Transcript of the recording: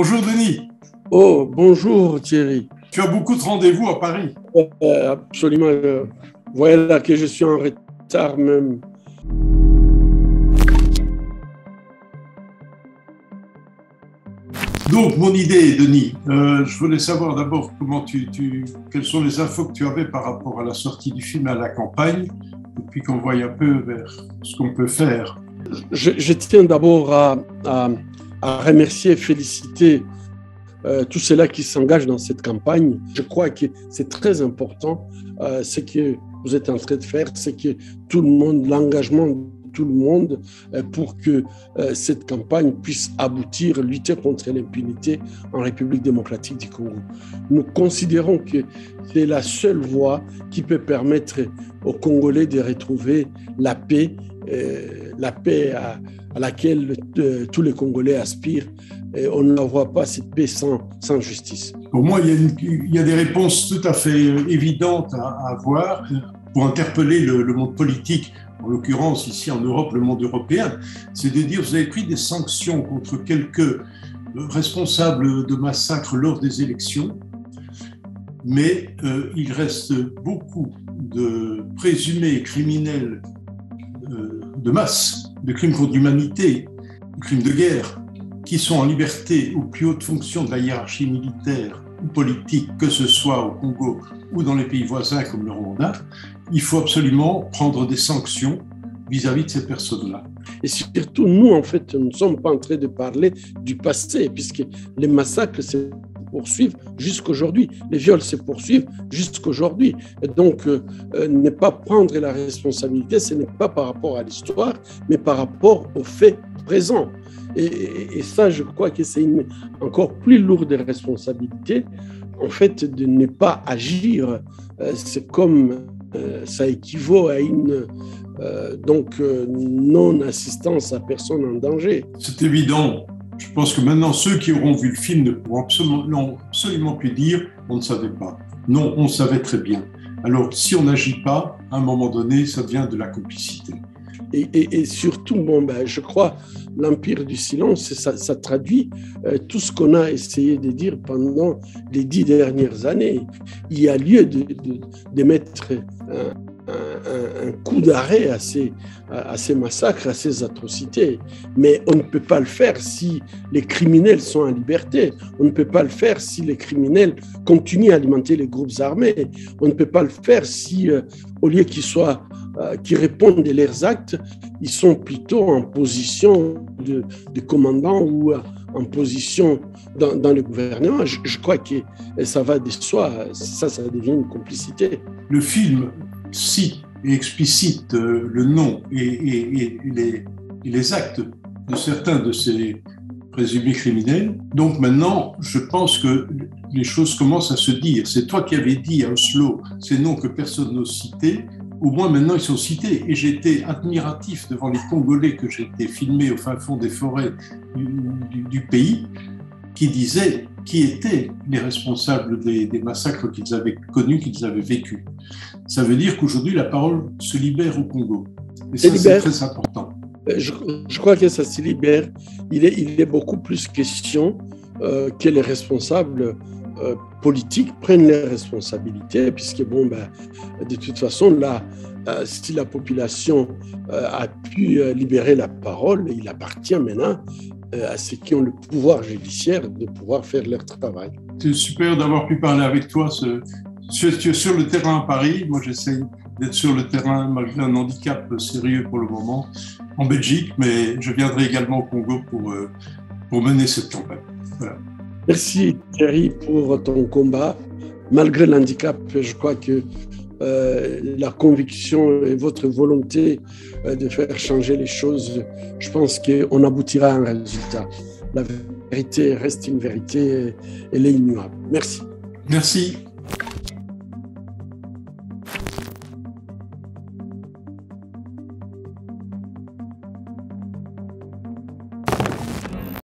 Bonjour Denis, Oh, bonjour Thierry. tu as beaucoup de rendez-vous à Paris. Absolument. Voilà que je suis en retard même. Donc mon idée, Denis, je voulais savoir d'abord quelles sont les infos que tu avais par rapport à la sortie du film à la campagne, et puis qu'on voie un peu vers ce qu'on peut faire. Je tiens d'abord à remercier et féliciter tous ceux-là qui s'engagent dans cette campagne. Je crois que c'est très important ce que vous êtes en train de faire, c'est que tout le monde, l'engagement de tout le monde pour que cette campagne puisse aboutir, lutter contre l'impunité en République démocratique du Congo. Nous considérons que c'est la seule voie qui peut permettre aux Congolais de retrouver la paix à laquelle tous les Congolais aspirent. Et on ne la voit pas, cette paix sans justice. Pour moi, il y a des réponses tout à fait évidentes à avoir pour interpeller le monde politique, en l'occurrence ici en Europe, le monde européen. C'est de dire, vous avez pris des sanctions contre quelques responsables de massacres lors des élections, mais il reste beaucoup de présumés criminels de masse, de crimes contre l'humanité, de crimes de guerre, qui sont en liberté aux plus hautes fonctions de la hiérarchie militaire ou politique, que ce soit au Congo ou dans les pays voisins comme le Rwanda. Il faut absolument prendre des sanctions vis-à-vis de ces personnes-là. Et surtout, nous, en fait, nous ne sommes pas en train de parler du passé, puisque les massacres se poursuivent jusqu'aujourd'hui, les viols se poursuivent jusqu'aujourd'hui. Et donc, ne pas prendre la responsabilité, ce n'est pas par rapport à l'histoire, mais par rapport aux faits présents. Et ça, je crois que c'est une encore plus lourde responsabilité, en fait, de ne pas agir. C'est comme, ça équivaut à une non-assistance à personne en danger. C'est évident. Je pense que maintenant, ceux qui auront vu le film ne pourront absolument plus dire « on ne savait pas ». Non, on savait très bien. Alors, si on n'agit pas, à un moment donné, ça devient de la complicité. Et surtout, je crois, l'empire du silence, ça traduit tout ce qu'on a essayé de dire pendant les 10 dernières années. Il y a lieu de mettre un coup d'arrêt à ces massacres, à ces atrocités. Mais on ne peut pas le faire si les criminels sont en liberté. On ne peut pas le faire si les criminels continuent à alimenter les groupes armés. On ne peut pas le faire si, au lieu qu'ils répondent de leurs actes, ils sont plutôt en position de commandant ou en position dans le gouvernement. Je crois que ça va de soi. Ça devient une complicité. Le film cite et explicite le nom et les actes de certains de ces présumés criminels. Donc maintenant, je pense que les choses commencent à se dire. C'est toi qui avais dit à Oslo ces noms que personne n'ose citer. Au moins maintenant ils sont cités. Et j'étais admiratif devant les Congolais que j'ai été filmé au fin fond des forêts du pays, qui disaient qui étaient les responsables des massacres qu'ils avaient connus, qu'ils avaient vécus. Ça veut dire qu'aujourd'hui la parole se libère au Congo. Et ça, c'est très important. Je crois que ça se libère. Il est beaucoup plus question que les responsables politiques prennent leurs responsabilités, puisque de toute façon, là, si la population a pu libérer la parole, il appartient maintenant à ceux qui ont le pouvoir judiciaire de pouvoir faire leur travail. C'est super d'avoir pu parler avec toi. Tu es sur le terrain à Paris. Moi, j'essaie d'être sur le terrain malgré un handicap sérieux pour le moment en Belgique, mais je viendrai également au Congo pour mener cette campagne. Voilà. Merci Thierry pour ton combat. Malgré l'handicap, je crois que la conviction et votre volonté de faire changer les choses, je pense qu'on aboutira à un résultat. La vérité reste une vérité, elle est immuable. Merci. Merci.